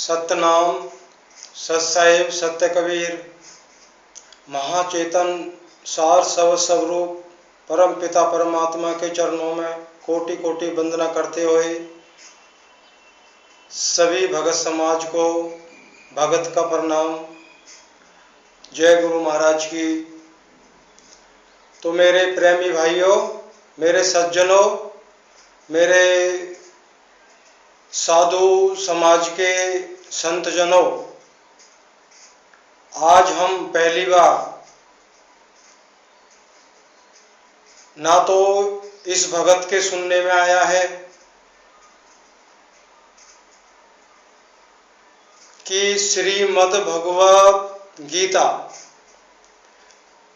सतनाम सत्सैव सत्य कबीर महाचेतन सार स्वरूप परम पिता परमात्मा के चरणों में कोटि कोटि वंदना करते हुए सभी भगत समाज को भगत का प्रणाम। जय गुरु महाराज की। तो मेरे प्रेमी भाइयों, मेरे सज्जनों, मेरे साधु समाज के संतजनों, आज हम पहली बार ना तो इस भगत के सुनने में आया है कि श्रीमद् भगवत गीता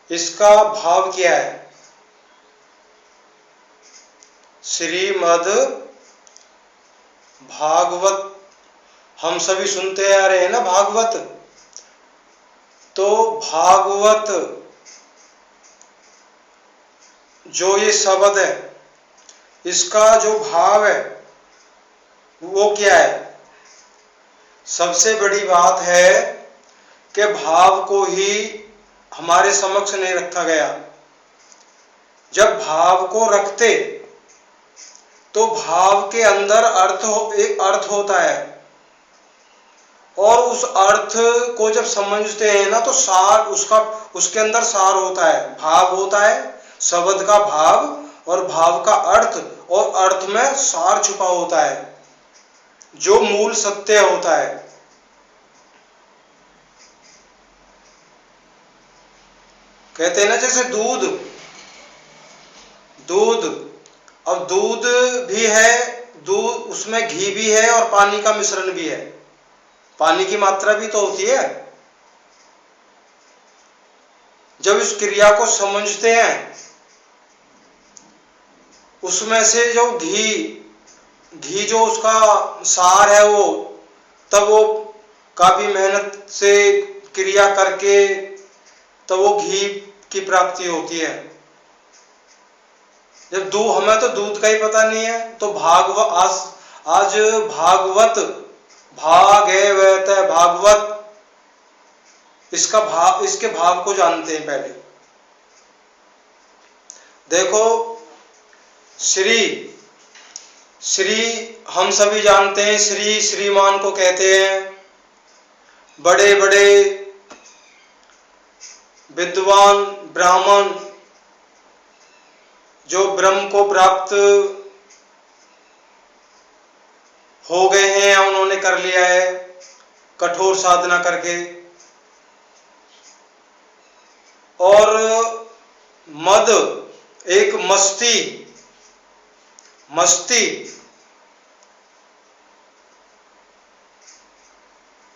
इसका भाव क्या है। श्रीमद् भागवत हम सभी सुनते आ रहे हैं ना, भागवत। तो भागवत जो ये शब्द है, इसका जो भाव है वो क्या है। सबसे बड़ी बात है कि भाव को ही हमारे समक्ष नहीं रखा गया। जब भाव को रखते तो भाव के अंदर एक अर्थ होता है, और उस अर्थ को जब समझते हैं ना तो सार उसके अंदर सार होता है, भाव होता है, शब्द का भाव और भाव का अर्थ, और अर्थ में सार छुपा होता है जो मूल सत्य होता है। कहते हैं ना, जैसे दूध, अब दूध भी है, दूध उसमें घी भी है और पानी का मिश्रण भी है, पानी की मात्रा भी तो होती है। जब इस क्रिया को समझते हैं, उसमें से जो घी जो उसका सार है वो, तब वो काफी मेहनत से क्रिया करके तब वो घी की प्राप्ति होती है। जब हमें तो दूध का ही पता नहीं है, तो आज भागवत भागवत इसके भाव को जानते हैं। पहले देखो, श्री हम सभी जानते हैं, श्रीमान को कहते हैं। बड़े बड़े विद्वान ब्राह्मण जो ब्रह्म को प्राप्त हो गए हैं, उन्होंने कर लिया है कठोर साधना करके। और मद एक मस्ती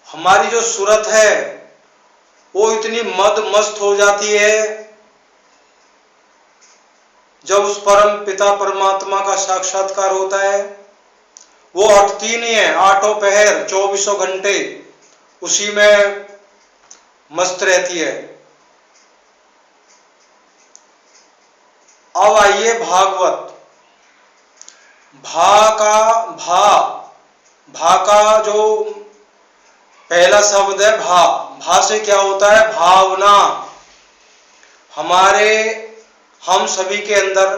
हमारी जो सूरत है वो इतनी मस्त हो जाती है जब उस परम पिता परमात्मा का साक्षात्कार होता है। वो हटती नहीं है, आठों पहर 24 घंटे उसी में मस्त रहती है। अब आइए भागवत। भा का जो पहला शब्द है भा से क्या होता है, भावना। हम सभी के अंदर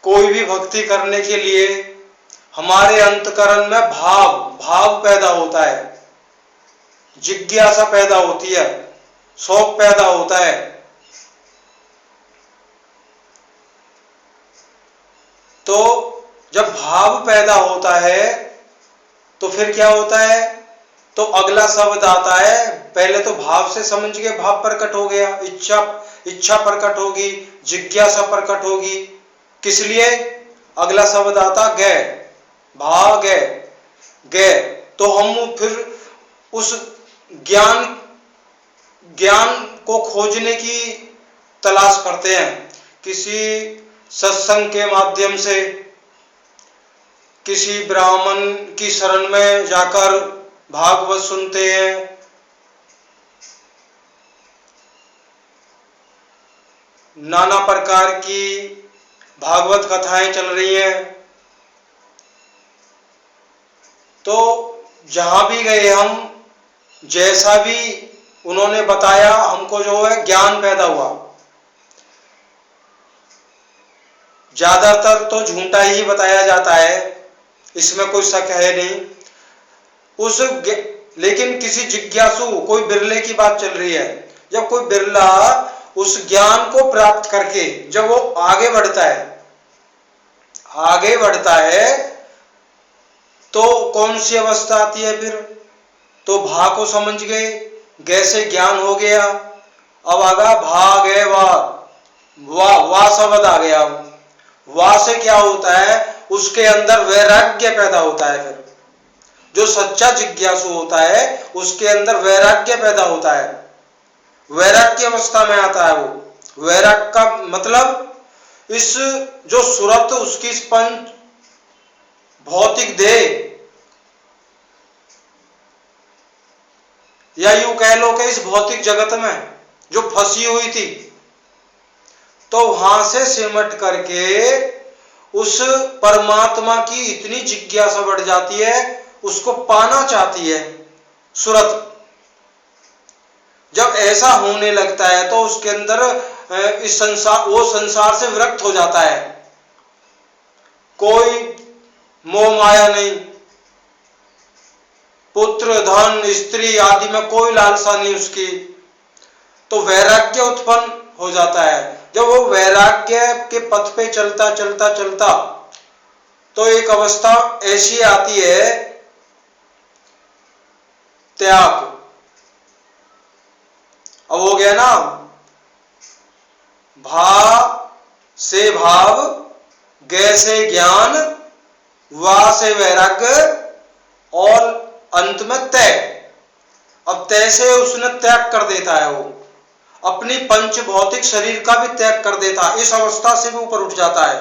कोई भी भक्ति करने के लिए हमारे अंतकरण में भाव पैदा होता है, जिज्ञासा पैदा होती है, शौक पैदा होता है। तो जब भाव पैदा होता है तो फिर क्या होता है, तो अगला शब्द आता है। पहले तो भाव से समझ के भाव प्रकट हो गया, इच्छा प्रकट होगी, जिज्ञासा प्रकट होगी। किस लिए? अगला शब्द आता गै। तो हम फिर उस ज्ञान को खोजने की तलाश करते हैं, किसी सत्संग के माध्यम से, किसी ब्राह्मण की शरण में जाकर भागवत सुनते हैं। नाना प्रकार की भागवत कथाएं चल रही हैं। तो जहां भी गए हम, जैसा भी उन्होंने बताया, हमको जो है ज्ञान पैदा हुआ। ज्यादातर तो झूठा ही बताया जाता है, इसमें कोई शक है नहीं। लेकिन किसी जिज्ञासु, कोई बिरले की बात चल रही है, जब कोई बिरला उस ज्ञान को प्राप्त करके जब वो आगे बढ़ता है तो कौन सी अवस्था आती है फिर? तो भा को समझ गए, गे से ज्ञान हो गया, अब आगा भा गए वाह शब्द आ गया। वाह से क्या होता है? उसके अंदर वैराग्य पैदा होता है। फिर जो सच्चा जिज्ञासु होता है उसके अंदर वैराग्य पैदा होता है, वैराग्य अवस्था में आता है वो। वैराग्य का मतलब इस जो सुरत, उसकी पंच भौतिक देह, या यूं कह लो कि इस भौतिक जगत में जो फंसी हुई थी, तो वहां से सिमट करके उस परमात्मा की इतनी जिज्ञासा बढ़ जाती है, उसको पाना चाहती है सुरत। जब ऐसा होने लगता है तो उसके अंदर इस संसार, वो संसार से विरक्त हो जाता है। कोई मोह माया नहीं, पुत्र धन स्त्री आदि में कोई लालसा नहीं उसकी, तो वैराग्य उत्पन्न हो जाता है। जब वो वैराग्य के पथ पे चलता चलता चलता तो एक अवस्था ऐसी आती है त्याग। अब हो गया ना, भा से भाव, गे से ज्ञान, वा से वैराग्य और अंत में तय। अब तय से उसने त्याग कर देता है, वो अपनी पंच भौतिक शरीर का भी त्याग कर देता है, इस अवस्था से भी ऊपर उठ जाता है।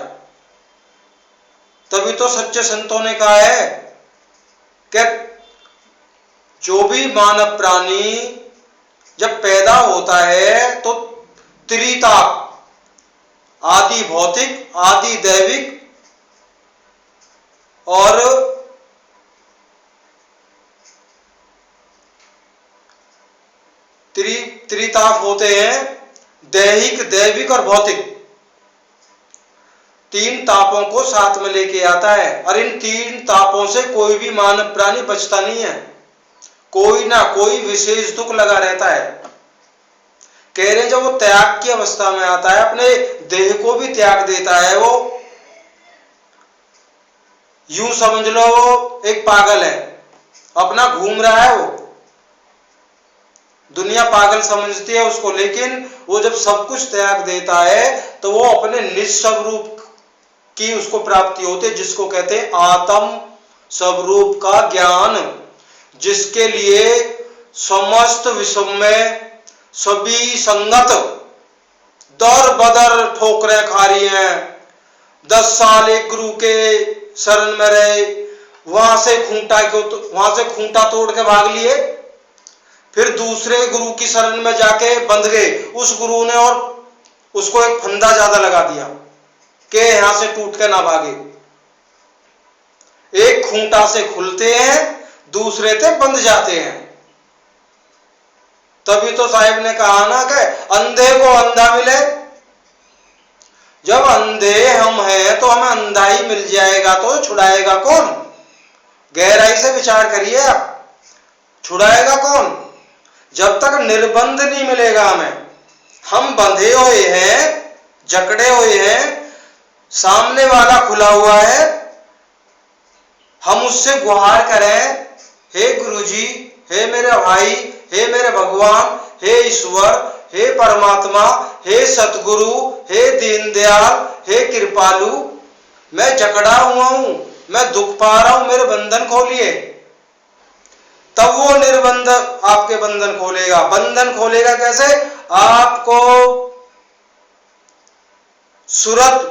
तभी तो सच्चे संतों ने कहा है कि जो भी मानव प्राणी जब पैदा होता है तो त्रिताप, आदि भौतिक, आदि दैविक और त्रिताप होते हैं, दैहिक, दैविक और भौतिक। तीन तापों को साथ में लेके आता है, और इन तीन तापों से कोई भी मानव प्राणी बचता नहीं है। कोई ना कोई विशेष दुख लगा रहता है। कह रहे जब वो त्याग की अवस्था में आता है, अपने देह को भी त्याग देता है। वो यूं समझ लो वो एक पागल है, अपना घूम रहा है, वो दुनिया पागल समझती है उसको, लेकिन वो जब सब कुछ त्याग देता है तो वो अपने निज स्वरूप की उसको प्राप्ति होती है, जिसको कहते हैं आत्म स्वरूप का ज्ञान, जिसके लिए समस्त विश्व में सभी संगत दर बदर ठोकरें खा रही हैं। 10 साल एक गुरु के शरण में रहे, वहां से खूंटा तोड़ के भाग लिए, फिर दूसरे गुरु की शरण में जाके बंध गए। उस गुरु ने और उसको एक फंदा ज्यादा लगा दिया कि यहां से टूट के ना भागे। एक खूंटा से खुलते हैं, दूसरे से बंध जाते हैं। तभी तो साहिब ने कहा ना कि अंधे को अंधा मिले। जब अंधे हम हैं तो हमें अंधा ही मिल जाएगा, तो छुड़ाएगा कौन? गहराई से विचार करिए आप, छुड़ाएगा कौन? जब तक निर्बंध नहीं मिलेगा हमें। हम बंधे हुए हैं, जकड़े हुए हैं, सामने वाला खुला हुआ है, हम उससे गुहार करें, हे गुरुजी, हे मेरे भाई, हे मेरे भगवान, हे ईश्वर, हे परमात्मा, हे सतगुरु, हे दीनदयाल, हे कृपालु, मैं जकड़ा हुआ हूं, मैं दुख पा रहा हूं, मेरे बंधन खोलिए। तब वो निर्बंध आपके बंधन खोलेगा। बंधन खोलेगा कैसे? आपको सूरत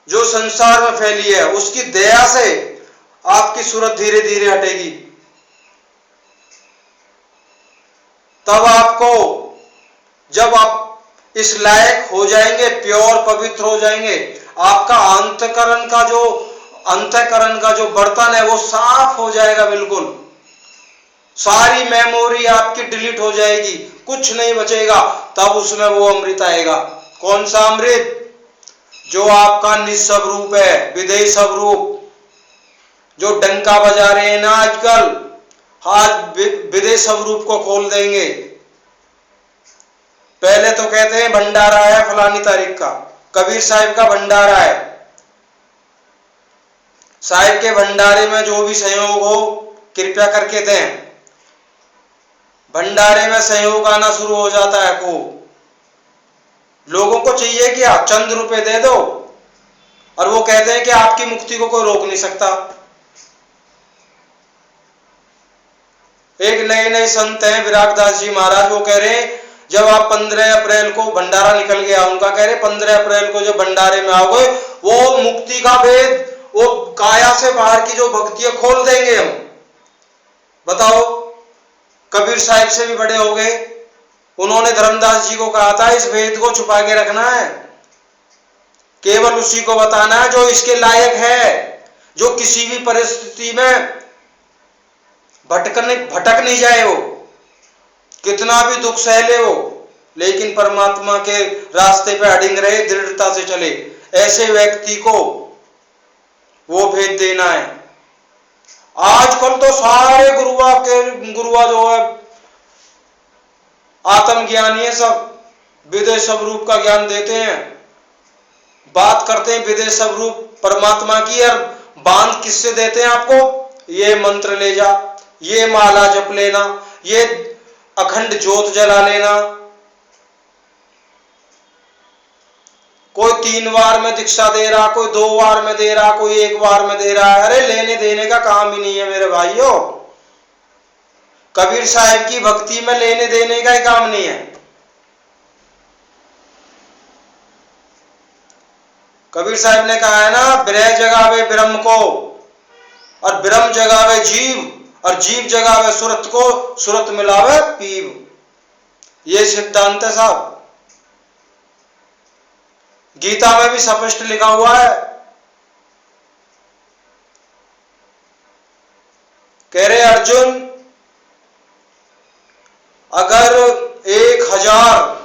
जो संसार में फैली है उसकी दया से आपकी सूरत धीरे धीरे हटेगी। तब आपको, जब आप इस लायक हो जाएंगे, प्योर पवित्र हो जाएंगे, आपका अंतकरण का जो अंतःकरण का जो बर्तन है वो साफ हो जाएगा, बिल्कुल सारी मेमोरी आपकी डिलीट हो जाएगी, कुछ नहीं बचेगा। तब उसमें वो अमृत आएगा। कौन सा अमृत? जो आपका निस्वरूप है, विदेह स्वरूप, जो डंका बजा रहे हैं ना आजकल, आज विदेह स्वरूप को खोल देंगे। पहले तो कहते हैं भंडारा है फलानी तारीख का, कबीर साहिब का भंडारा है। साहिब के भंडारे में जो भी सहयोग हो कृपया करके दें। भंडारे में सहयोग आना शुरू हो जाता है खूब। लोगों को चाहिए क्या? चंद रुपए दे दो, और वो कहते हैं कि आपकी मुक्ति को कोई रोक नहीं सकता। एक नए नए संत हैं विरागदास जी महाराज, वो कह रहे हैं जब आप 15 अप्रैल को भंडारा निकल गया उनका, कह रहे 15 अप्रैल को जब भंडारे में आओगे वो मुक्ति का भेद, वो काया से बाहर की जो भक्ति है खोल देंगे हम। बताओ, कबीर साहिब से भी बड़े हो गए। उन्होंने धर्मदास जी को कहा था इस भेद को छुपा के रखना है, केवल उसी को बताना है जो इसके लायक है, जो किसी भी परिस्थिति में भटक नहीं जाए, वो कितना भी दुख सह ले वो, लेकिन परमात्मा के रास्ते पे अडिग रहे, दृढ़ता से चले। ऐसे व्यक्ति को वो भेद देना है। आजकल तो सारे गुरुआ जो है आत्मज्ञानी है, सब विदेह स्वरूप का ज्ञान देते हैं, बात करते हैं विदेह स्वरूप परमात्मा की, और बांध किससे देते हैं आपको? ये मंत्र ले जा, ये माला जप लेना, ये अखंड ज्योत जला लेना। कोई 3 बार में दीक्षा दे रहा, कोई 2 बार में दे रहा, कोई 1 बार में दे रहा है। अरे लेने देने का काम ही नहीं है मेरे भाइयों। कबीर साहिब की भक्ति में लेने देने का ही काम नहीं है। कबीर साहिब ने कहा है ना, ब्रह्म जगावे ब्रह्म को, और ब्रह्म जगावे जीव, और जीव जगावे सुरत को, सुरत मिलावे पीव। ये सिद्धांत है साहब। गीता में भी स्पष्ट लिखा हुआ है। कह रहे अर्जुन, अगर 1000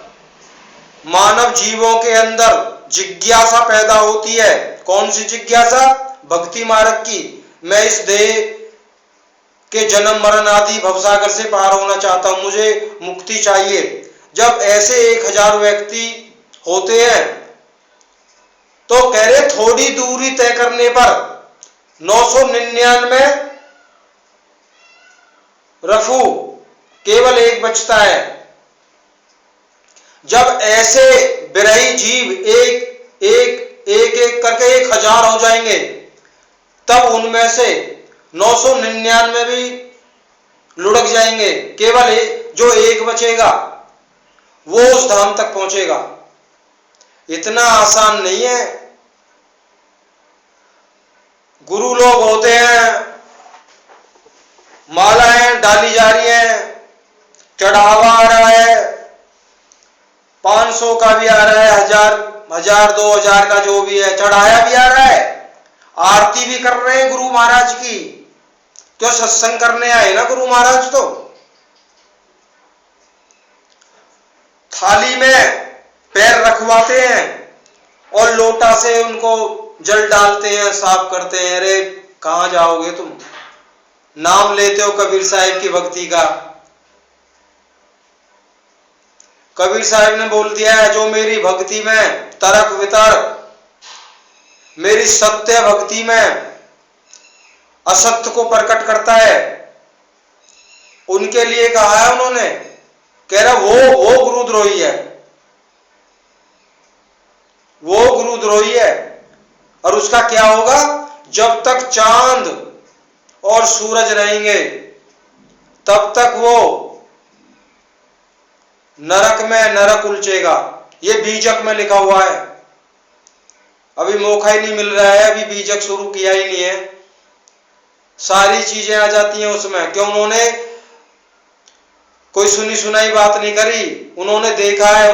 मानव जीवों के अंदर जिज्ञासा पैदा होती है, कौन सी जिज्ञासा? भक्ति मार्ग की। मैं इस देह के जन्म मरण आदि भवसागर से पार होना चाहता हूं, मुझे मुक्ति चाहिए। जब ऐसे 1000 व्यक्ति होते हैं तो कह रहे थोड़ी दूरी तय करने पर 999 रफू केवल एक बचता है। जब ऐसे बिरही जीव एक करके 1000 हो जाएंगे, तब उनमें से 999 भी लुढ़क जाएंगे, केवल जो एक बचेगा वो उस धाम तक पहुंचेगा। इतना आसान नहीं है। गुरु लोग होते हैं, मालाएं डाली जा रही हैं, चढ़ावा आ रहा है, 500 का भी आ रहा है, 1000 2000 का जो भी है, चढ़ाया भी आ रहा है, आरती भी कर रहे हैं गुरु महाराज की। क्यों? सत्संग करने आए ना गुरु महाराज। तो थाली में पैर रखवाते हैं और लोटा से उनको जल डालते हैं, साफ करते हैं। अरे कहां जाओगे तुम? नाम लेते हो कबीर साहिब की भक्ति का। कबीर साहिब ने बोल दिया है, जो मेरी भक्ति में तर्क वितर्क, मेरी सत्य भक्ति में असत्य को प्रकट करता है, उनके लिए कहा है उन्होंने। कह रहा वो गुरुद्रोही है, वो गुरुद्रोही है। और उसका क्या होगा? जब तक चांद और सूरज रहेंगे तब तक वो नरक में नरक उलझेगा। ये बीजक में लिखा हुआ है। अभी मौका ही नहीं मिल रहा है, अभी बीजक शुरू किया ही नहीं है। सारी चीजें आ जाती हैं उसमें। क्यों? उन्होंने कोई सुनी सुनाई बात नहीं करी, उन्होंने देखा है।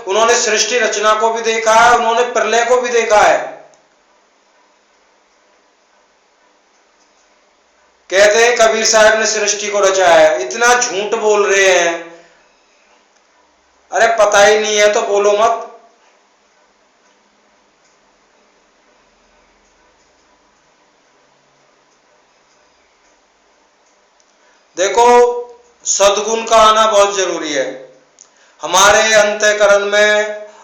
उन्होंने सृष्टि रचना को भी देखा है, उन्होंने प्रलय को भी देखा है। कहते हैं कबीर साहब ने सृष्टि को रचाया है। इतना झूठ बोल रहे हैं। अरे पता ही नहीं है तो बोलो मत। देखो, सद्गुण का आना बहुत जरूरी है हमारे अंतःकरण में।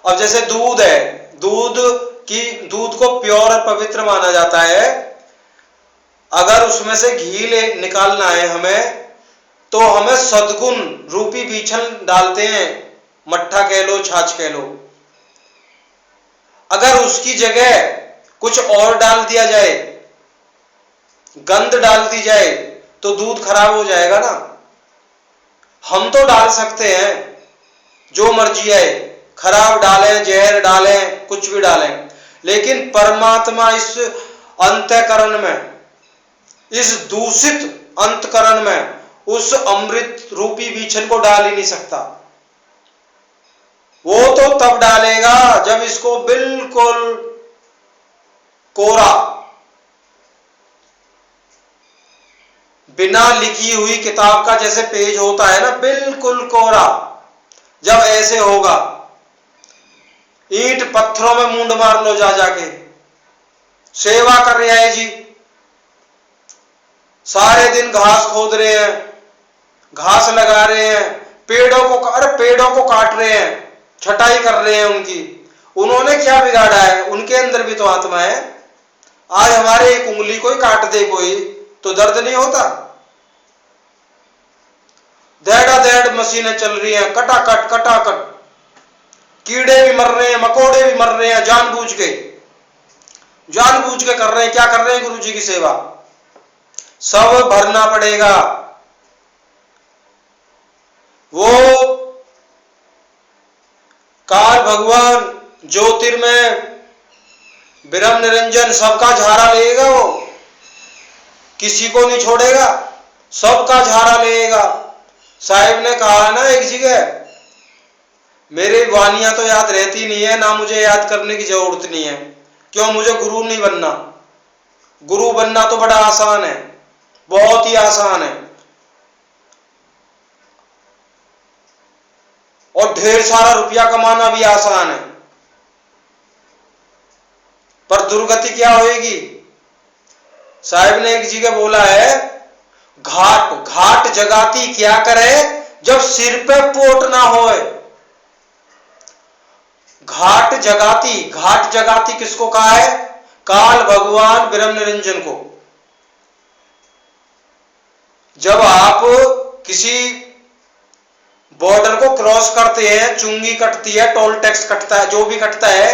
अब जैसे दूध है, दूध को प्योर और पवित्र माना जाता है। अगर उसमें से घी निकालना है हमें, तो हमें सद्गुण रूपी बीछन डालते हैं, मट्ठा कह लो, छाछ कह लो। अगर उसकी जगह कुछ और डाल दिया जाए, गंध डाल दी जाए, तो दूध खराब हो जाएगा ना। हम तो डाल सकते हैं जो मर्जी है, खराब डालें, जहर डालें, कुछ भी डालें, लेकिन परमात्मा इस अंतःकरण में, इस दूषित अंतःकरण में उस अमृत रूपी बीछन को डाल ही नहीं सकता। वो तो तब डालेगा जब इसको बिल्कुल कोरा, बिना लिखी हुई किताब का जैसे पेज होता है ना, बिल्कुल कोरा, जब ऐसे होगा। ईंट पत्थरों में मुंड मार लो जा जाके, सेवा कर रहे हैं जी, सारे दिन घास खोद रहे हैं, घास लगा रहे हैं, पेड़ों को काट रहे हैं, छटाई कर रहे हैं उनकी। उन्होंने क्या बिगाड़ा है? उनके अंदर भी तो आत्मा है। आज हमारे एक उंगली को ही काट दे कोई तो दर्द नहीं होता? देड़ मशीनें चल रही हैं, कटाकट, कीड़े भी मर रहे हैं, मकोड़े भी मर रहे हैं, जानबूझ के कर रहे हैं। क्या कर रहे हैं? गुरु जी की सेवा। सब भरना पड़ेगा। वो काल भगवान ज्योतिर्मय ब्रह्म निरंजन सबका झारा लेगा। वो किसी को नहीं छोड़ेगा, सबका झारा लेगा। साहिब ने कहा ना एक जगह, मेरी वानियां तो याद रहती नहीं है, ना मुझे याद करने की जरूरत नहीं है। क्यों? मुझे गुरु नहीं बनना। गुरु बनना तो बड़ा आसान है, बहुत ही आसान है, और ढेर सारा रुपया कमाना भी आसान है। पर दुर्गति क्या होगी? साहिब ने एक जगह बोला है, घाट जगाती क्या करे जब सिर पे पोट ना होए। घाट जगाती किसको कहा है? काल भगवान ब्रह्म निरंजन को। जब आप किसी बॉर्डर को क्रॉस करते हैं, चुंगी कटती है, टोल टैक्स कटता है, जो भी कटता है,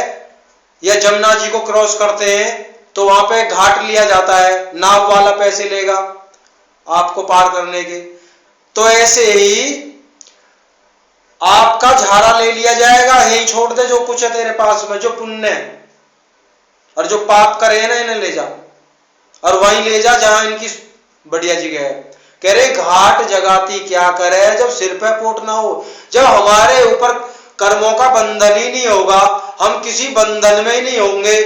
या जमुना जी को क्रॉस करते हैं, तो वहां पे घाट लिया जाता है, नाव वाला पैसे लेगा आपको पार करने के। तो ऐसे ही आपका झाड़ा ले लिया जाएगा। यही छोड़ दे जो कुछ है तेरे पास में, जो पुण्य है, और जो पाप करे ना, इन्हें ले जा, और वहीं ले जा जहां इनकी बढ़िया जगह है। कह रहे घाट जगाती क्या करे जब सिर पे पोट ना हो। जब हमारे ऊपर कर्मों का बंधन ही नहीं होगा, हम किसी बंधन में ही नहीं होंगे,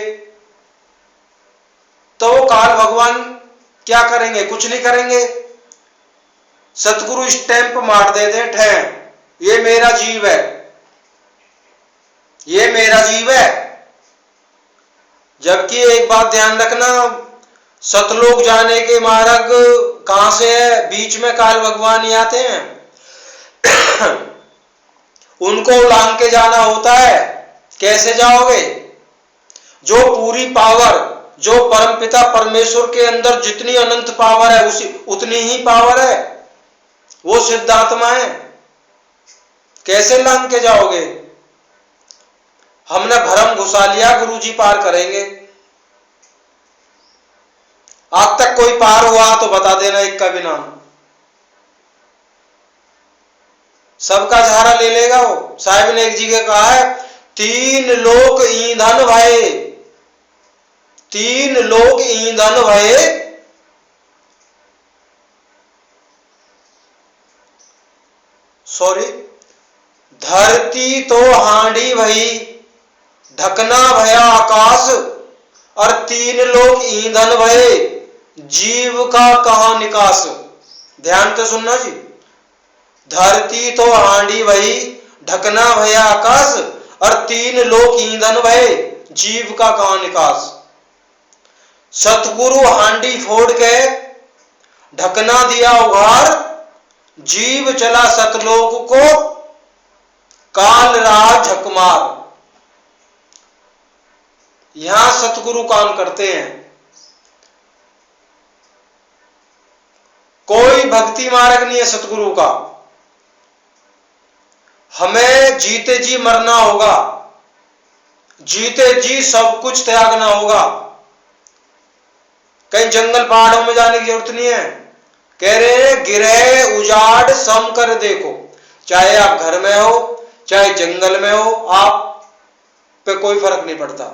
तो वो काल भगवान क्या करेंगे? कुछ नहीं करेंगे। सतगुरु स्टैंप मार देते ठहर, ये मेरा जीव है, ये मेरा जीव है। जबकि एक बात ध्यान रखना, सतलोक जाने के मार्ग कहां से है? बीच में काल भगवान ही आते हैं। उनको उलांग के जाना होता है। कैसे जाओगे? जो पूरी पावर, जो परमपिता परमेश्वर के अंदर जितनी अनंत पावर है, उतनी ही पावर है, वो सिद्धात्मा है। कैसे लांग के जाओगे? हमने भरम घुसा लिया गुरुजी पार करेंगे। आज तक कोई पार हुआ तो बता देना एक का भी नाम। सबका सहारा ले लेगा वो। साहिब ने एक जगह कहा है, 3 लोक ईंधन भये, 3 लोक ईंधन भये, धरती तो हांडी भई, ढकना भया आकाश, और 3 लोक ईंधन भये, जीव का कहां निकास। ध्यान से सुनना जी। धरती तो हांडी भई, ढकना भया आकाश, और तीन लोक ईंधन भय, जीव का कहां निकास। सतगुरु हांडी फोड़ के ढकना दिया उघार, जीव चला सतलोक को काल रहा झकमार। यहां सतगुरु काम करते हैं। कोई भक्ति मार्ग नहीं है सतगुरु का। हमें जीते जी मरना होगा, जीते जी सब कुछ त्यागना होगा। कहीं जंगल पहाड़ों में जाने की जरूरत नहीं है। कह रहे हैं गिरह उजाड़ सम कर देखो। चाहे आप घर में हो, चाहे जंगल में हो, आप पे कोई फर्क नहीं पड़ता।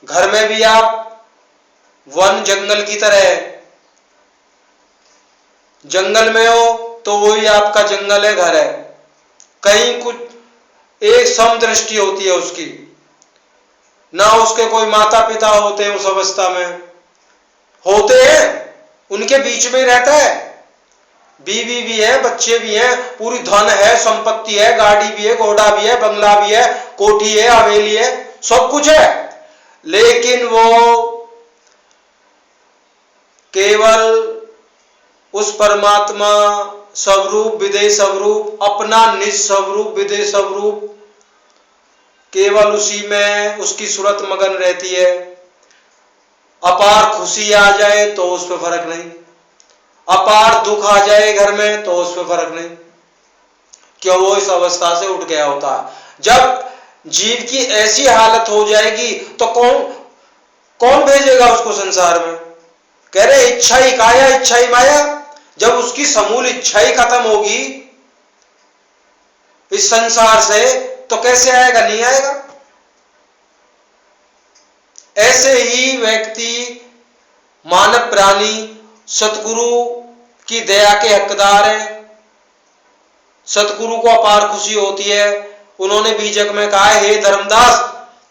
घर में भी आप वन जंगल की तरह है, जंगल में हो तो वही आपका जंगल है, घर है। कहीं कुछ एक समदृष्टि होती है उसकी, ना उसके कोई माता पिता होते उस अवस्था में, होते हैं उनके बीच में रहता है, बीवी भी है, बच्चे भी हैं, पूरी धन है, संपत्ति है, गाड़ी भी है, घोड़ा भी है, बंगला भी है, कोठी है, हवेली है, सब कुछ है। लेकिन वो केवल उस परमात्मा स्वरूप विदेह स्वरूप, अपना निज स्वरूप विदेह स्वरूप, केवल उसी में उसकी सूरत मगन रहती है। अपार खुशी आ जाए तो उस पर फर्क नहीं, अपार दुख आ जाए घर में तो उस पर फर्क नहीं, क्यों वो इस अवस्था से उठ गया होता है। जब जीव की ऐसी हालत हो जाएगी तो कौन भेजेगा उसको संसार में। कह रहे इच्छा ही काया इच्छा ही माया। जब उसकी समूल इच्छा ही खत्म होगी इस संसार से तो कैसे आएगा, नहीं आएगा। ऐसे ही व्यक्ति मानव प्राणी सतगुरु की दया के हकदार हैं। सतगुरु को अपार खुशी होती है। उन्होंने बीजक में कहा है, हे धर्मदास,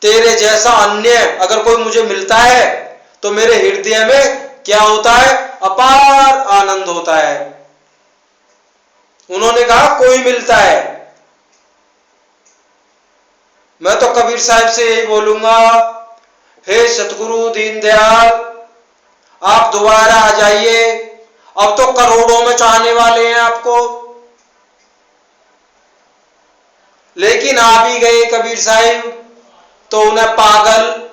तेरे जैसा अन्य अगर कोई मुझे मिलता है तो मेरे हृदय में क्या होता है, अपार आनंद होता है। उन्होंने कहा कोई मिलता है। मैं तो कबीर साहब से यही बोलूंगा, हे सतगुरु दीनदयाल, आप दोबारा आ जाइए। अब तो करोड़ों में चाहने वाले हैं आपको, लेकिन आ भी गए कबीर साहब तो उन्हें पागल,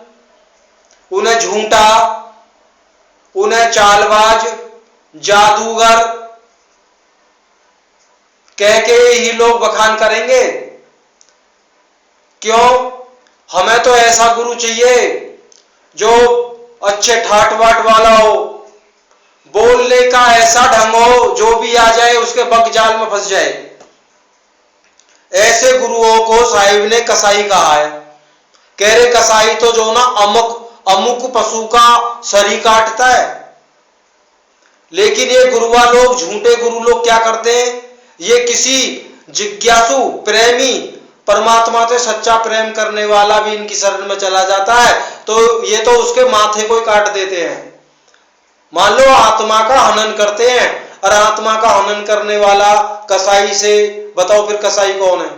उन्हें झूठा, उन्हें चालबाज, जादूगर कह के ही लोग बखान करेंगे। क्यों? हमें तो ऐसा गुरु चाहिए जो अच्छे ठाट बाट वाला हो, बोलने का ऐसा ढंग हो जो भी आ जाए उसके बगजाल में फंस जाए। ऐसे गुरुओं को साहिब ने कसाई कहा है। कह रहे कसाई तो जो ना अमुक पशु का शरीर काटता है। लेकिन ये गुरुआ लोग, झूठे गुरु लोग क्या करते हैं, ये किसी जिज्ञासु प्रेमी परमात्मा से सच्चा प्रेम करने वाला भी इनकी शरण में चला जाता है तो ये तो उसके माथे को ही काट देते हैं। मान लो आत्मा का हनन करते हैं, और आत्मा का हनन करने वाला कसाई से, बताओ फिर कसाई कौन है।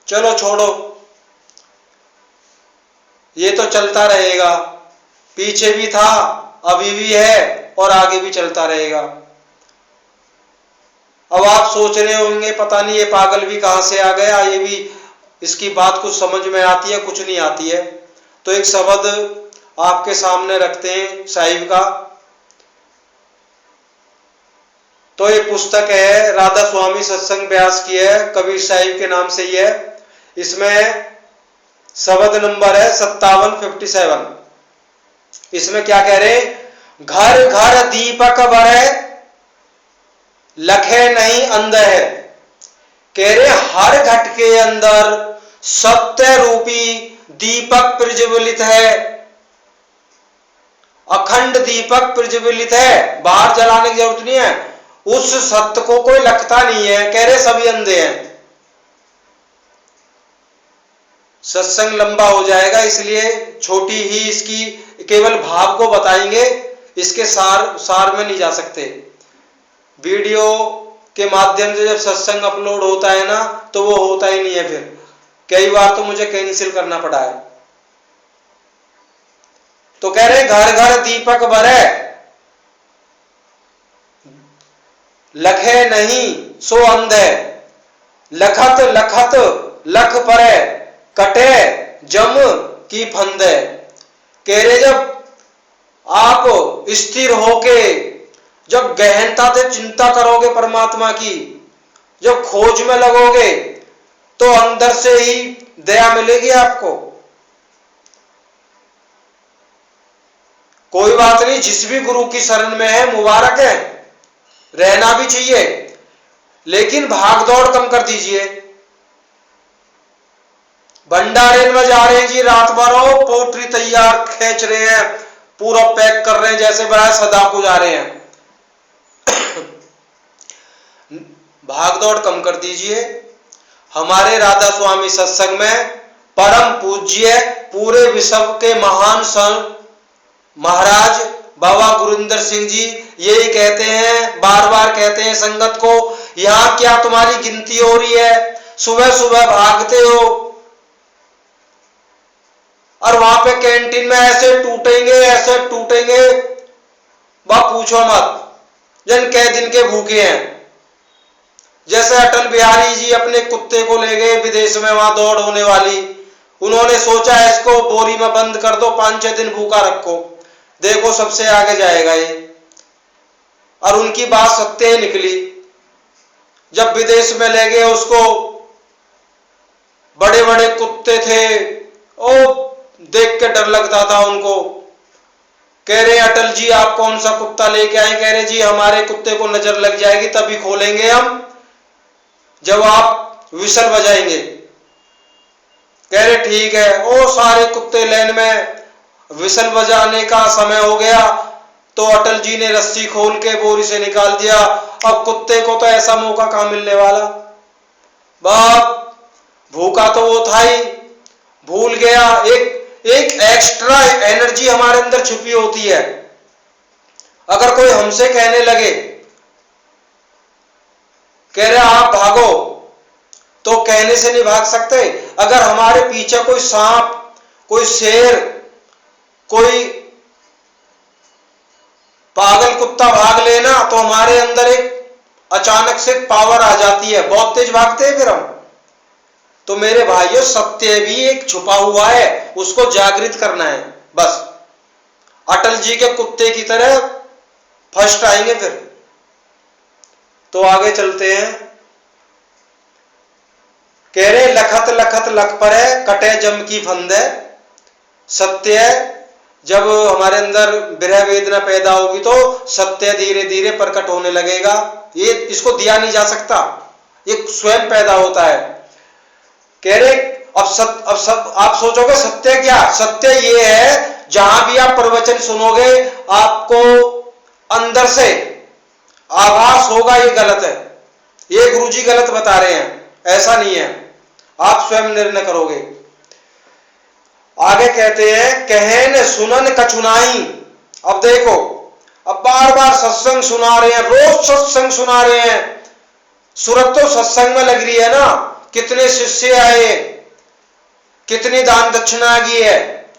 चलो छोड़ो, ये तो चलता रहेगा, पीछे भी था, अभी भी है और आगे भी चलता रहेगा। अब आप सोच रहे होंगे पता नहीं ये पागल भी कहां से आ गया, ये भी इसकी बात कुछ समझ में आती है, कुछ नहीं आती है। तो एक शब्द आपके सामने रखते हैं साहिब का। तो ये पुस्तक है राधा स्वामी सत्संग व्यास की है, कबीर साहिब के नाम से ही है। इसमें शब्द नंबर है 5757। इसमें क्या कह रहे हैं, घर घर दीपक बरे लखे नहीं अंध है। कह रहे हर घट के अंदर सत्य रूपी दीपक प्रज्वलित है, अखंड दीपक प्रज्वलित है, बाहर जलाने की जरूरत नहीं है। उस सत्य को कोई लगता नहीं है। कह रहे सभी अंधे हैं। सत्संग लंबा हो जाएगा इसलिए छोटी ही इसकी केवल भाव को बताएंगे, इसके सार में नहीं जा सकते। वीडियो के माध्यम से जब सत्संग अपलोड होता है ना, तो वो होता ही नहीं है। फिर कई बार तो मुझे कैंसिल करना पड़ा है। तो कह रहे घर घर दीपक बरे, लखे नहीं सो अंधे, लखत लखत लख परे, कटे जम की फंदे। कह रहे जब आप स्थिर होके, जब गहनता से चिंता करोगे परमात्मा की, जब खोज में लगोगे, तो अंदर से ही दया मिलेगी आपको। कोई बात नहीं, जिस भी गुरु की शरण में है मुबारक है, रहना भी चाहिए, लेकिन भाग दौड़ कम कर दीजिए। भंडारे में जा रहे हैं जी, रात भर हो, पोटरी तैयार खींच रहे हैं, पूरा पैक कर रहे हैं, जैसे बड़ा सदा को जा रहे हैं। भाग दौड़ कम कर दीजिए। हमारे राधा स्वामी सत्संग में परम पूज्य पूरे विश्व के महान संत महाराज बाबा गुरिंदर सिंह जी यही कहते हैं, बार बार कहते हैं संगत को, यहां क्या तुम्हारी गिनती हो रही है, सुबह सुबह भागते हो और वहां पे कैंटीन में ऐसे टूटेंगे, वह पूछो मत, जन कई दिन के भूखे हैं। जैसे अटल बिहारी जी अपने कुत्ते को ले गए विदेश में, वहां दौड़ होने वाली, उन्होंने सोचा इसको बोरी में बंद कर दो, 5-6 दिन भूखा रखो, देखो सबसे आगे जाएगा ये। और उनकी बात सत्य निकली। जब विदेश में ले गए उसको, बड़े बड़े कुत्ते थे, ओ देख के डर लगता था उनको। कह रहे अटल जी आप कौन सा कुत्ता लेके आए? कह रहे जी हमारे कुत्ते को नजर लग जाएगी तभी खोलेंगे हम, जब आप विसल बजाएंगे। कह रहे ठीक है। ओ सारे कुत्ते लाइन में, विसल बजाने का समय हो गया तो अटल जी ने रस्सी खोल के बोरी से निकाल दिया। अब कुत्ते को तो ऐसा मौका कहां मिलने वाला, बाप भूखा तो वो था ही, भूल गया। एक एक्स्ट्रा एनर्जी हमारे अंदर छुपी होती है। अगर कोई हमसे कहने लगे, कह रहे आप भागो, तो कहने से नहीं भाग सकते। अगर हमारे पीछे कोई सांप, कोई शेर, कोई पागल कुत्ता भाग लेना, तो हमारे अंदर एक अचानक से पावर आ जाती है, बहुत तेज भागते हैं फिर हम। तो मेरे भाइयों, सत्य भी एक छुपा हुआ है, उसको जागृत करना है बस। अटल जी के कुत्ते की तरह फर्स्ट आएंगे फिर। तो आगे चलते हैं। कह रहे लखत लखत लख पर है, कटे जम की फंदे। सत्य है, जब हमारे अंदर विरह वेदना पैदा होगी तो सत्य धीरे धीरे प्रकट होने लगेगा। ये इसको दिया नहीं जा सकता, ये स्वयं पैदा होता है। कह रहे अब आप सोचोगे सत्य क्या? सत्य ये है, जहां भी आप प्रवचन सुनोगे आपको अंदर से आभास होगा ये गलत है, ये गुरुजी गलत बता रहे हैं। ऐसा नहीं है, आप स्वयं निर्णय करोगे। आगे कहते हैं कहन सुनन कछुनाई। अब देखो, अब बार बार सत्संग सुना रहे हैं, रोज सत्संग सुना रहे हैं, सूरत तो सत्संग में लग रही है ना। कितने शिष्य आए, कितनी दान दक्षिणा की है,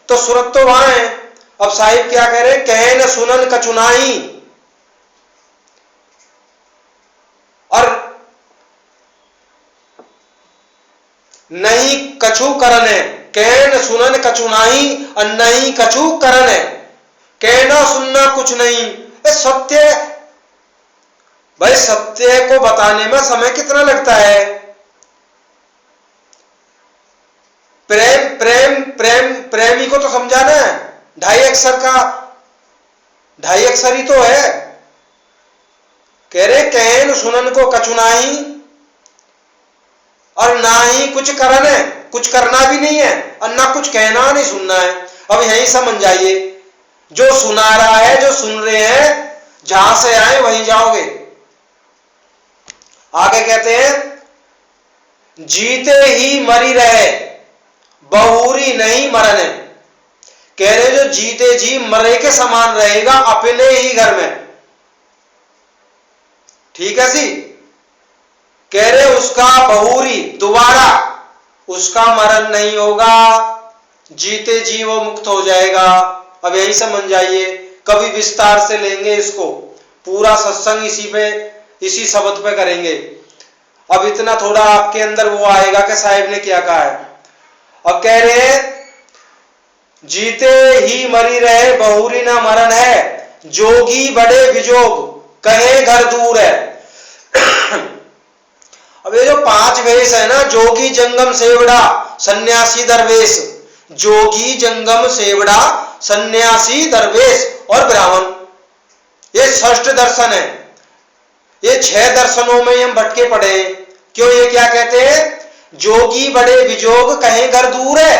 तो सूरत तो वहां है। अब साहिब क्या कह रहे हैं? कहन सुनन कछुनाई, और नहीं कछु करन है। कहन सुनन कछु नहीं और नहीं कछु करन है। कहना सुनना कुछ नहीं, सत्य। भाई सत्य को बताने में समय कितना लगता है? प्रेम प्रेम प्रेम प्रेमी को तो समझाना है, 2.5 अक्षर का 2.5 अक्षर ही तो है। कह रहे कहन सुनन को कछु नहीं और ना ही कुछ करन है, कुछ करना भी नहीं है और ना कुछ कहना नहीं सुनना है। अब यहीं समझ जाइए, जो सुना रहा है, जो सुन रहे हैं, जहां से आए वहीं जाओगे। आगे कहते हैं जीते ही मरी रहे, बहुरी नहीं मरन। कह रहे जो जीते जी मरे के समान रहेगा अपने ही घर में। ठीक है जी। कह रहे उसका बहुरी दोबारा उसका मरण नहीं होगा, जीते जी वो मुक्त हो जाएगा। अब यही समझ जाइए, कभी विस्तार से लेंगे इसको, पूरा सत्संग इसी शब्द पे करेंगे। अब इतना थोड़ा आपके अंदर वो आएगा कि साहिब ने क्या कहा है। अब कह रहे जीते ही मरी रहे बहुरी ना मरण है, जोगी बड़े विजोग कहे घर दूर है। अब ये जो 5 वेश है ना, जोगी जंगम सेवड़ा सन्यासी दरवेश, जोगी जंगम सेवड़ा सन्यासी दरवेश और ब्राह्मण, ये 6 दर्शन है। ये 6 दर्शनों में हम भटके पड़े। क्यों? ये क्या कहते हैं? जोगी बड़े विजोग कहे घर दूर है।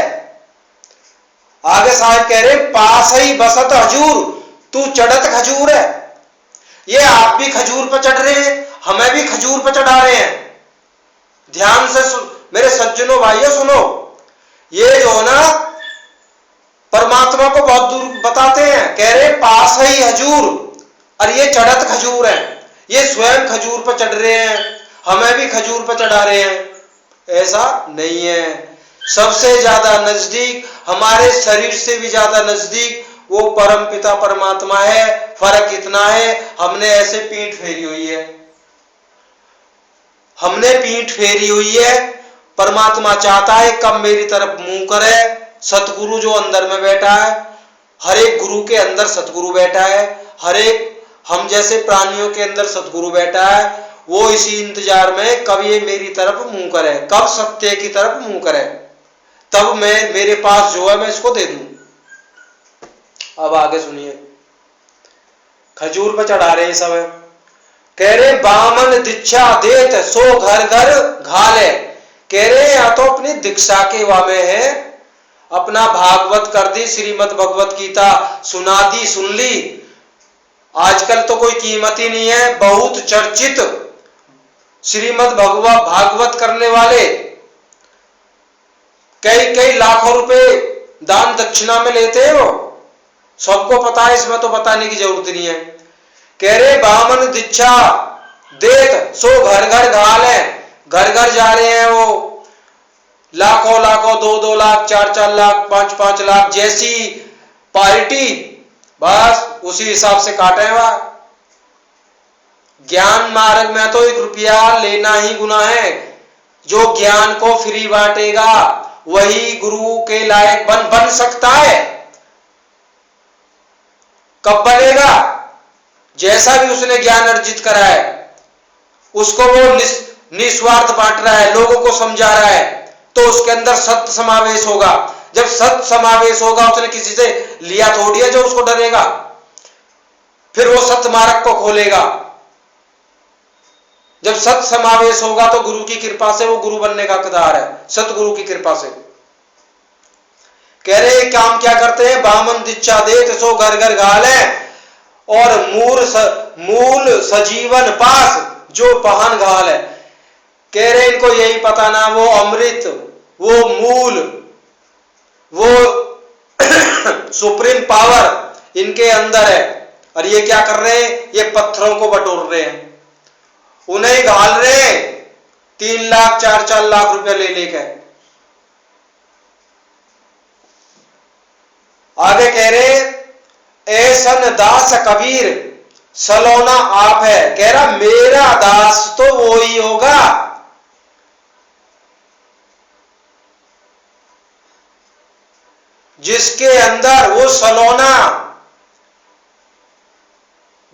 आगे साहब कह रहे पास ही बसत हजूर तू चढ़त खजूर है। ये आप भी खजूर पर चढ़ रहे हैं, हमें भी खजूर पर चढ़ा रहे हैं। ध्यान से मेरे सज्जनों भाइयों सुनो, ये जो ना परमात्मा को बहुत दूर बताते हैं। कह रहे पास ही हजूर और ये चढ़त खजूर है। ये स्वयं खजूर पर चढ़ रहे हैं, हमें भी खजूर पर चढ़ा रहे हैं। ऐसा नहीं है। सबसे ज्यादा नजदीक, हमारे शरीर से भी ज्यादा नजदीक वो परम पिता परमात्मा है। फर्क इतना है हमने ऐसे पीठ फेरी हुई है, हमने पीठ फेरी हुई है। परमात्मा चाहता है कब मेरी तरफ मुंह करे। सतगुरु जो अंदर में बैठा है, हर एक गुरु के अंदर सतगुरु बैठा है, हर एक हम जैसे प्राणियों के अंदर सतगुरु बैठा है। वो इसी इंतजार में कब ये मेरी तरफ मुंह करे, कब सत्य की तरफ मुंह करे, तब मैं मेरे पास जो है मैं इसको दे दूं। अब आगे सुनिए, खजूर पर चढ़ा रहे सब है। कह रहे बामन दीक्षा देत सो घर घर घाले। कह रहे या तो अपनी दीक्षा के वामे है, अपना भागवत कर दी, श्रीमद् भगवत गीता सुना दी, सुन ली। आजकल तो कोई कीमत ही नहीं है। बहुत चर्चित श्रीमद् भागवत करने वाले कई लाखों रुपए दान दक्षिणा में लेते हैं। वो सबको पता है, इसमें तो बताने की जरूरत नहीं है। कह रहे बामन दीक्षा देत सो घर घर घाल है। घर घर जा रहे हैं वो, लाखों लाखों, 2-2 लाख, 4-4 लाख, 5-5 लाख, जैसी पार्टी बस उसी हिसाब से काटे हुआ। ज्ञान मार्ग में तो 1 रुपया लेना ही गुनाह है। जो ज्ञान को फ्री बांटेगा वही गुरु के लायक बन सकता है। कब बनेगा? जैसा भी उसने ज्ञान अर्जित करा है उसको वो निस्वार्थ बांट रहा है, लोगों को समझा रहा है, तो उसके अंदर सत्य समावेश होगा। जब सत्य समावेश होगा, उसने किसी से लिया थोड़ी है जो उसको डरेगा। फिर वो सत्य मार्ग को खोलेगा। जब सत्य समावेश होगा तो गुरु की कृपा से वो गुरु बनने का हकदार है, सतगुरु की कृपा से। कह रहे काम क्या करते हैं? बामन दीक्षा देत सो घर घर घाल है और मूल सजीवन पास जो पहन घाल है। कह रहे इनको यही पता ना, वो अमृत, वो मूल, वो सुप्रीम पावर इनके अंदर है। और ये क्या कर रहे हैं? ये पत्थरों को बटोर रहे हैं, उन्हें घाल रहे हैं 3 लाख 4-4 लाख रुपए ले लेकर। आगे कह रहे ऐसन दास कबीर सलोना आप है। कह रहा मेरा दास तो वो ही होगा जिसके अंदर वो सलोना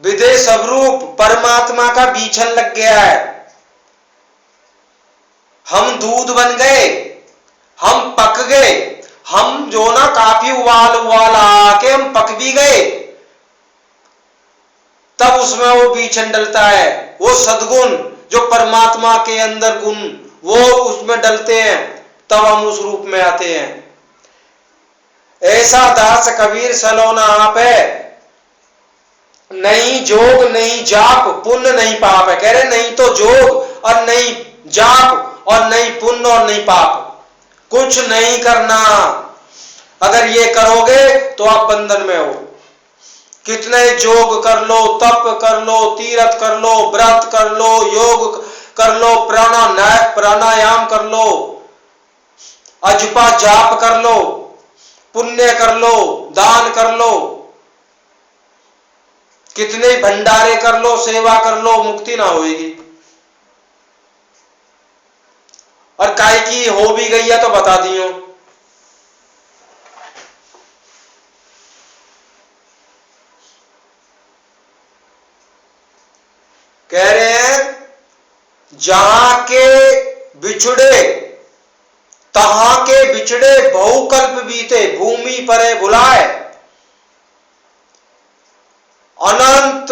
विदे स्वरूप परमात्मा का बीछन लग गया है। हम दूध बन गए, हम पक गए, हम जो ना काफी उबाल आके हम पक भी गए, तब उसमें वो बीछन डलता है। वो सद्गुण जो परमात्मा के अंदर गुण वो उसमें डलते हैं, तब हम उस रूप में आते हैं। ऐसा दास कबीर सलोना आप है, नहीं जोग नहीं जाप पुण्य नहीं पाप है। कह रहे नहीं तो जोग और नहीं जाप और नहीं पुण्य और नहीं पाप, कुछ नहीं करना। अगर ये करोगे तो आप बंधन में हो। कितने योग कर लो, तप कर लो, तीर्थ कर लो, व्रत कर लो, योग कर लो, प्राणायाम कर लो, अजपा जाप कर लो, पुण्य कर लो, दान कर लो, कितने भंडारे कर लो, सेवा कर लो, मुक्ति ना होगी। और काय की हो भी गई है तो बता दियो। कह रहे हैं जहां के बिछड़े तहां के बिछड़े बहुकल्प बीते, भूमि परे बुलाए, अनंत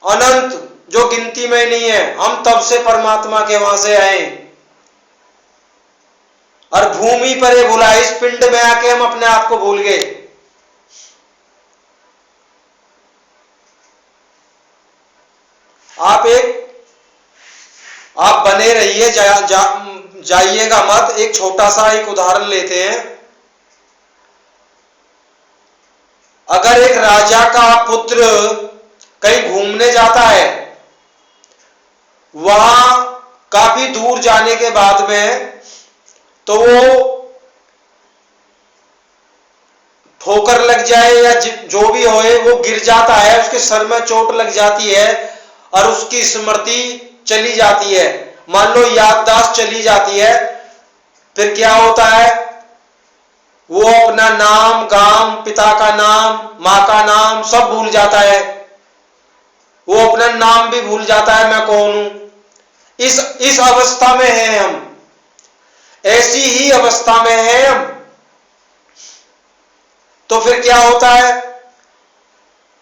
अनंत जो गिनती में नहीं है, हम तब से परमात्मा के वहां से आए और भूमि परे बुलाए, इस पिंड में आके हम अपने आप को भूल गए। आप बने रहिए, जाइएगा मत। एक छोटा सा एक उदाहरण लेते हैं। अगर एक राजा का पुत्र कहीं घूमने जाता है, वहां काफी दूर जाने के बाद में तो वो ठोकर लग जाए या जो भी होए, वो गिर जाता है, उसके सर में चोट लग जाती है और उसकी स्मृति चली जाती है, मान लो याददाश्त चली जाती है, फिर क्या होता है? वो अपना नाम, गांव, पिता का नाम, मां का नाम सब भूल जाता है। वो अपना नाम भी भूल जाता है, मैं कौन हूं। इस अवस्था में हैं हम, ऐसी ही अवस्था में हैं हम। तो फिर क्या होता है?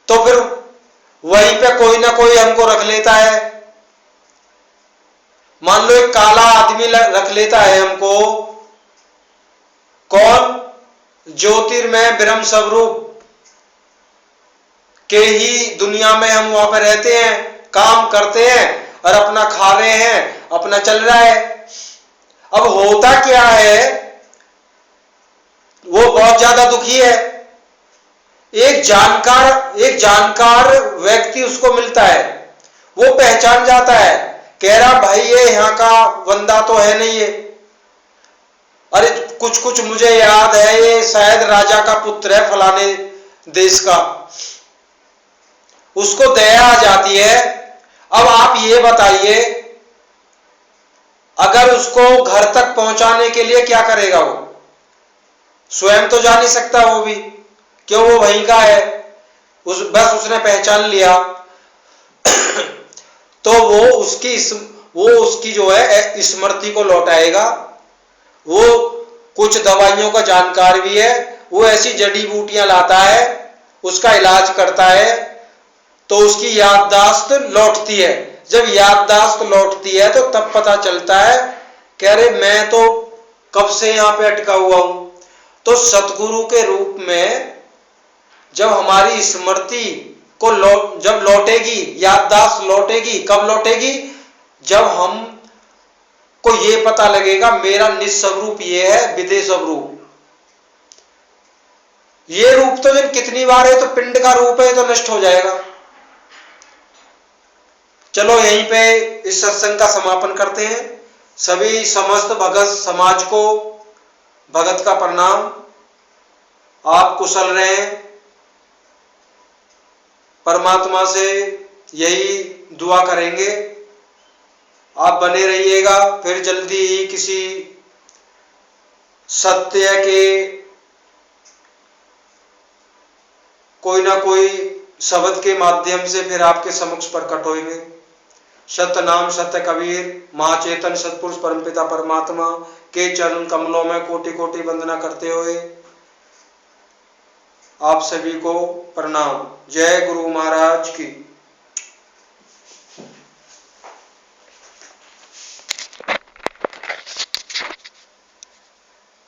तो फिर वहीं पे कोई ना कोई हमको रख लेता है। मान लो एक काला आदमी रख लेता है हमको। कौन? ज्योतिर्मय ब्रह्म स्वरूप के ही दुनिया में हम वहां पर रहते हैं, काम करते हैं और अपना खा रहे हैं, अपना चल रहा है। अब होता क्या है, वो बहुत ज्यादा दुखी है। एक जानकार व्यक्ति उसको मिलता है, वो पहचान जाता है, कह रहा भाई ये यहाँ का बंदा तो है नहीं है, अरे कुछ मुझे याद है, ये शायद राजा का पुत्र है फलाने देश का। उसको दया आ जाती है। अब आप ये बताइए, अगर उसको घर तक पहुंचाने के लिए क्या करेगा? वो स्वयं तो जा नहीं सकता, वो भी क्यों, वो वहीं का है, बस उसने पहचान लिया तो वो उसकी जो है स्मृति को लौटाएगा। वो कुछ दवाइयों का जानकार भी है, वो ऐसी जड़ी बूटियां लाता है, उसका इलाज करता है, तो उसकी याददाश्त लौटती है। जब याददाश्त लौटती है तो तब पता चलता है, कह रहे मैं तो कब से यहां पे अटका हुआ हूं। तो सतगुरु के रूप में जब हमारी स्मृति को जब लौटेगी, याददाश्त लौटेगी, कब लौटेगी? जब हम को ये पता लगेगा मेरा निस्वरूप ये है, विदेश स्वरूप। ये रूप तो जब कितनी बार है, तो पिंड का रूप है तो नष्ट हो जाएगा। चलो यहीं पे इस सत्संग का समापन करते हैं। सभी समस्त भगत समाज को भगत का प्रणाम। आप कुशल रहें, परमात्मा से यही दुआ करेंगे। आप बने रहिएगा, फिर जल्दी ही किसी सत्य के कोई ना कोई शब्द के माध्यम से फिर आपके समक्ष प्रकट होंगे। सत्य नाम सत्य कबीर महाचेतन सतपुरुष परमपिता परमात्मा के चरण कमलों में कोटि कोटि वंदना करते हुए आप सभी को प्रणाम। जय गुरु महाराज की।